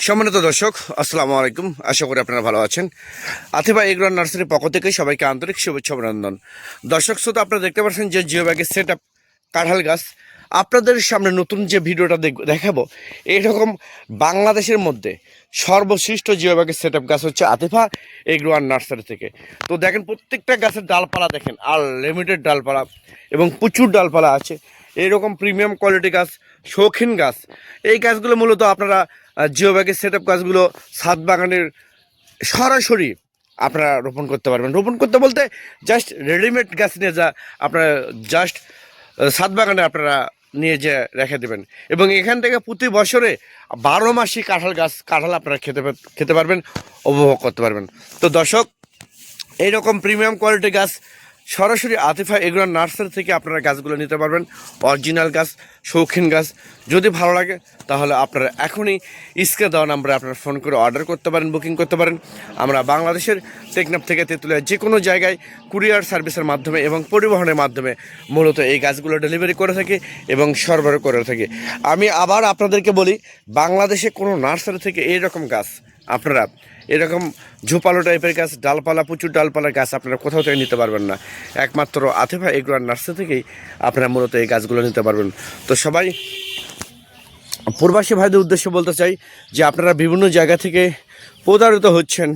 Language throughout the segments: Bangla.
সম্মানিত দর্শক, আসসালামু আলাইকুম। আশা করি আপনারা ভালো আছেন। আতিফা এগ্রো নার্সারির পক্ষ থেকে সবাইকে আন্তরিক শুভেচ্ছা অভিনন্দন। দর্শক শ্রোতা, আপনারা দেখতে পাচ্ছেন যে জিও ব্যাগের সেট আপ কাঁঠাল গাছ আপনাদের সামনে নতুন যে ভিডিওটা দেখাবো, এইরকম বাংলাদেশের মধ্যে সর্বশ্রেষ্ঠ জিও ব্যাগের সেট আপ গাছ হচ্ছে আতিফা এগ্রো নার্সারি থেকে। তো দেখেন, প্রত্যেকটা গাছের ডালপালা দেখেন, আর লিমিটেড ডালপালা এবং প্রচুর ডালপালা আছে। এইরকম প্রিমিয়াম কোয়ালিটি গাছ, শৌখিন গাছ, এই গাছগুলো মূলত আপনারা জিও ব্যাগের সেট আপ গাছগুলো ছাদ বাগানের সরাসরি আপনারা রোপণ করতে পারবেন। রোপণ করতে বলতে জাস্ট রেডিমেড গাছ নিয়ে যা আপনারা জাস্ট ছাদ বাগানে আপনারা নিয়ে যে রেখে দেবেন, এবং এখান থেকে প্রতি বছরে 12 মাসই কাঁঠাল আপনারা খেতে পারবেন, উপভোগ করতে পারবেন। তো দর্শক, এইরকম প্রিমিয়াম কোয়ালিটি গাছ সরাসরি আতিফা এগ্রো নার্সারি থেকে আপনারা গাছগুলো নিতে পারবেন। অরিজিনাল গাছ, শৌখিন গাছ। যদি ভালো লাগে তাহলে আপনারা এখনই স্ক্রিনে দেওয়া নাম্বারে আপনারা ফোন করে অর্ডার করতে পারেন, বুকিং করতে পারেন। আমরা বাংলাদেশের টেকনাফ থেকে তেঁতুলিয়া যে কোনো জায়গায় কুরিয়ার সার্ভিসের মাধ্যমে এবং পরিবহনের মাধ্যমে মূলত এই গাছগুলো ডেলিভারি করে থাকি এবং সরবরাহ করে থাকি। আমি আবার আপনাদেরকে বলি, বাংলাদেশে কোনো নার্সারি থেকে এইরকম গাছ আপনারা, এরকম ঝোপালো টাইপের গাছ, ডালপালা, প্রচুর ডালপালার গাছ আপনারা কোথাও থেকে নিতে পারবেন না। একমাত্র আতিফা এগ্রো নার্সারি থেকেই আপনারা মূলত এই গাছগুলো নিতে পারবেন। তো সবাই প্রবাসী ভাইদের উদ্দেশ্যে বলতে চাই যে আপনারা বিভিন্ন জায়গা থেকে প্রতারিত হচ্ছেন,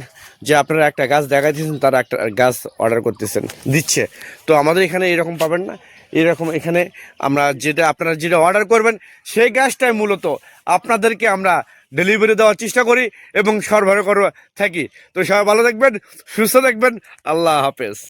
যে আপনারা একটা গাছ দেখাইতেছেন, তারা একটা গাছ অর্ডার দিচ্ছে। তো আমাদের এখানে এরকম পাবেন না। এরকম এখানে আপনারা যেটা অর্ডার করবেন সেই গাছটাই মূলত আপনাদেরকে আমরা ডেলিভারি দেওয়ার চেষ্টা করি এবং সরবরাহ করে থাকি। তো সবাই ভালো থাকবেন, সুস্থ থাকবেন। আল্লাহ হাফেজ।